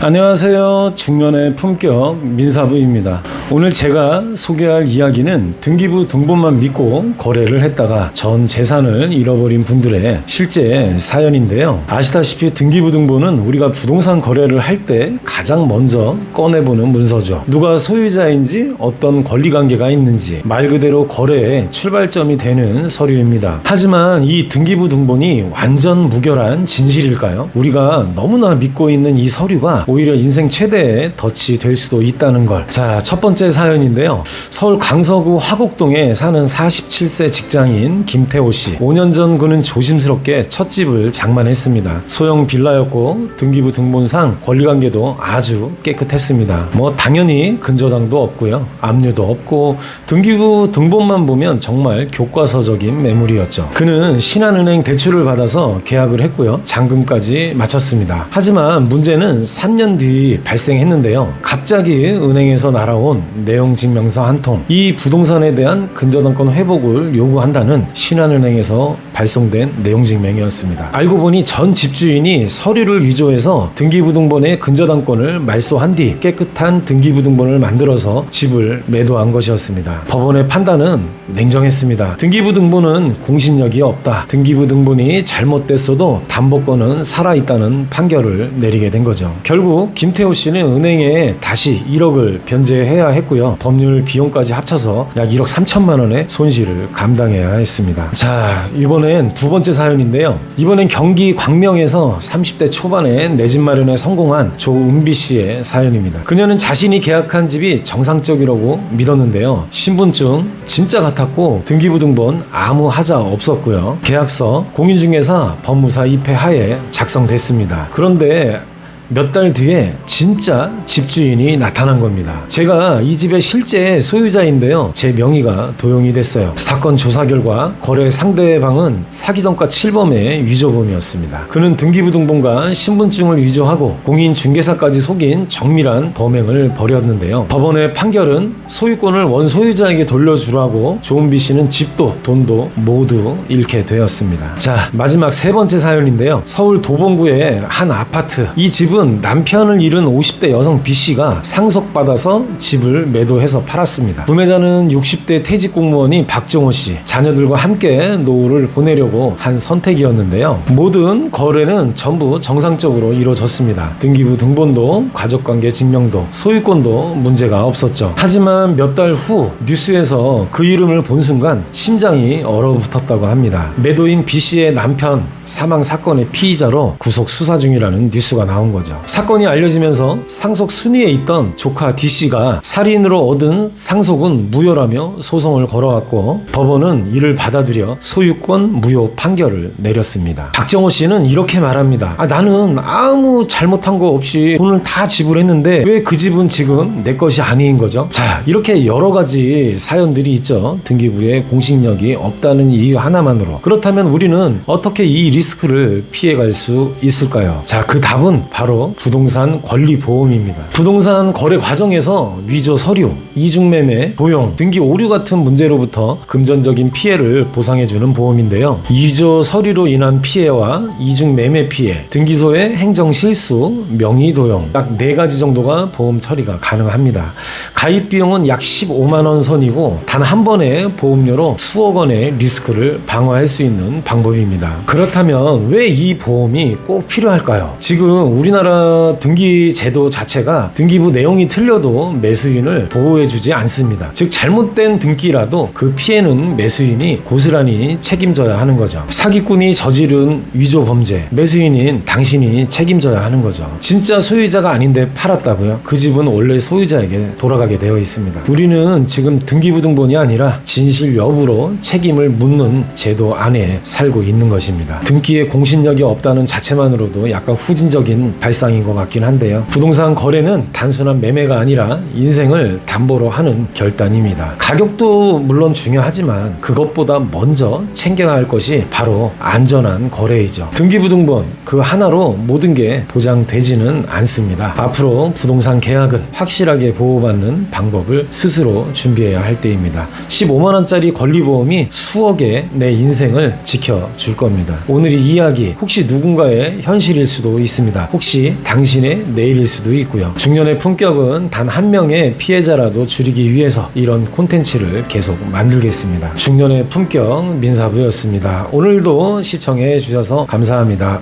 안녕하세요. 중년의 품격 민사부입니다. 오늘 제가 소개할 이야기는 등기부 등본만 믿고 거래를 했다가 전 재산을 잃어버린 분들의 실제 사연인데요. 아시다시피 등기부 등본은 우리가 부동산 거래를 할 때 가장 먼저 꺼내보는 문서죠. 누가 소유자인지, 어떤 권리관계가 있는지, 말 그대로 거래의 출발점이 되는 서류입니다. 하지만 이 등기부 등본이 완전 무결한 진실일까요? 우리가 너무나 믿고 있는 이 서류가 오히려 인생 최대의 덫이 될 수도 있다는 걸. 자, 첫 번째 사연인데요. 서울 강서구 화곡동에 사는 47세 직장인 김태호 씨. 5년 전 그는 조심스럽게 첫 집을 장만했습니다. 소형 빌라였고 등기부 등본상 권리관계도 아주 깨끗했습니다. 당연히 근저당도 없고요. 압류도 없고 등기부 등본만 보면 정말 교과서적인 매물이었죠. 그는 신한은행 대출을 받아서 계약을 했고요. 잔금까지 마쳤습니다. 하지만 문제는 3년 뒤 발생했는데요. 갑자기 은행에서 날아온 내용증명서 한 통, 이 부동산에 대한 근저당권 회복을 요구한다는 신한은행에서 발송된 내용증명이었습니다. 알고 보니 전 집주인이 서류를 위조해서 등기부등본의 근저당권을 말소한 뒤 깨끗한 등기부등본을 만들어서 집을 매도한 것이었습니다. 법원의 판단은 냉정했습니다. 등기부등본은 공신력이 없다. 등기부등본이 잘못됐어도 담보권은 살아있다는 판결을 내리게 된 거죠. 결국 김태호 씨는 은행에 다시 1억을 변제해야 했고요. 법률 비용까지 합쳐서 약 1억 3천만 원의 손실을 감당해야 했습니다. 자, 이번엔 두 번째 사연인데요. 이번엔 경기 광명에서 30대 초반에 내 집 마련에 성공한 조은비 씨의 사연입니다. 그녀는 자신이 계약한 집이 정상적이라고 믿었는데요. 신분증 진짜 같았고 등기부등본 아무 하자 없었고요. 계약서 공인중개사 법무사 입회 하에 작성됐습니다. 그런데 몇 달 뒤에 진짜 집주인이 나타난 겁니다. 제가 이 집의 실제 소유자인데요. 제 명의가 도용이 됐어요. 사건 조사 결과 거래 상대방은 사기전과 7범의 위조범이었습니다. 그는 등기부등본과 신분증을 위조하고 공인중개사까지 속인 정밀한 범행을 벌였는데요. 법원의 판결은 소유권을 원소유자에게 돌려주라고 조은비 씨는 집도 돈도 모두 잃게 되었습니다. 자, 마지막 세 번째 사연인데요. 서울 도봉구의 한 아파트. 이 집은 남편을 잃은 50대 여성 B씨가 상속받아서 집을 매도해서 팔았습니다. 구매자는 60대 퇴직 공무원인 박정호씨, 자녀들과 함께 노후를 보내려고 한 선택이었는데요. 모든 거래는 전부 정상적으로 이루어졌습니다. 등기부 등본도 가족관계 증명도 소유권도 문제가 없었죠. 하지만 몇 달 후 뉴스에서 그 이름을 본 순간 심장이 얼어붙었다고 합니다. 매도인 B씨의 남편 사망 사건의 피의자로 구속 수사 중이라는 뉴스가 나온 거죠. 사건이 알려지면서 상속 순위에 있던 조카 D씨가 살인으로 얻은 상속은 무효라며 소송을 걸어왔고 법원은 이를 받아들여 소유권 무효 판결을 내렸습니다. 박정호 씨는 이렇게 말합니다. 나는 아무 잘못한 거 없이 돈을 다 지불했는데 왜 그 집은 지금 내 것이 아닌 거죠? 자, 이렇게 여러 가지 사연들이 있죠. 등기부에 공신력이 없다는 이유 하나만으로. 그렇다면 우리는 어떻게 이 리스크를 피해갈 수 있을까요? 자, 그 답은 바로 부동산 권리보험입니다. 부동산 거래 과정에서 위조 서류, 이중매매, 도용, 등기 오류 같은 문제로부터 금전적인 피해를 보상해주는 보험인데요. 위조 서류로 인한 피해와 이중매매 피해, 등기소의 행정실수, 명의도용 약 4가지 정도가 보험 처리가 가능합니다. 가입 비용은 약 15만 원 선이고 단 한 번의 보험료로 수억 원의 리스크를 방어할 수 있는 방법입니다. 그렇다면 왜 이 보험이 꼭 필요할까요? 지금 우리나라 등기 제도 자체가 등기부 내용이 틀려도 매수인을 보호해주지 않습니다. 즉 잘못된 등기라도 그 피해는 매수인이 고스란히 책임져야 하는 거죠. 사기꾼이 저지른 위조 범죄, 매수인인 당신이 책임져야 하는 거죠. 진짜 소유자가 아닌데 팔았다고요? 그 집은 원래 소유자에게 돌아가게 되어 있습니다. 우리는 지금 등기부등본이 아니라 진실 여부로 책임을 묻는 제도 안에 살고 있는 것입니다. 등기에 공신력이 없다는 자체만으로도 약간 후진적인 발상인 것 같긴 한데요. 부동산 거래는 단순한 매매가 아니라 인생을 담보로 하는 결단입니다. 가격도 물론 중요하지만 그것보다 먼저 챙겨야 할 것이 바로 안전한 거래이죠. 등기부등본 그 하나로 모든 게 보장되지는 않습니다. 앞으로 부동산 계약은 확실하게 보호받는 방법을 스스로 준비해야 할 때입니다. 15만 원짜리 권리보험이 수억의 내 인생을 지켜줄 겁니다. 오늘 이 이야기 혹시 누군가의 현실일 수도 있습니다. 혹시 혹시 당신의 내일일 수도 있고요. 중년의 품격은 단 한 명의 피해자라도 줄이기 위해서 이런 콘텐츠를 계속 만들겠습니다. 중년의 품격 민사부였습니다. 오늘도 시청해 주셔서 감사합니다.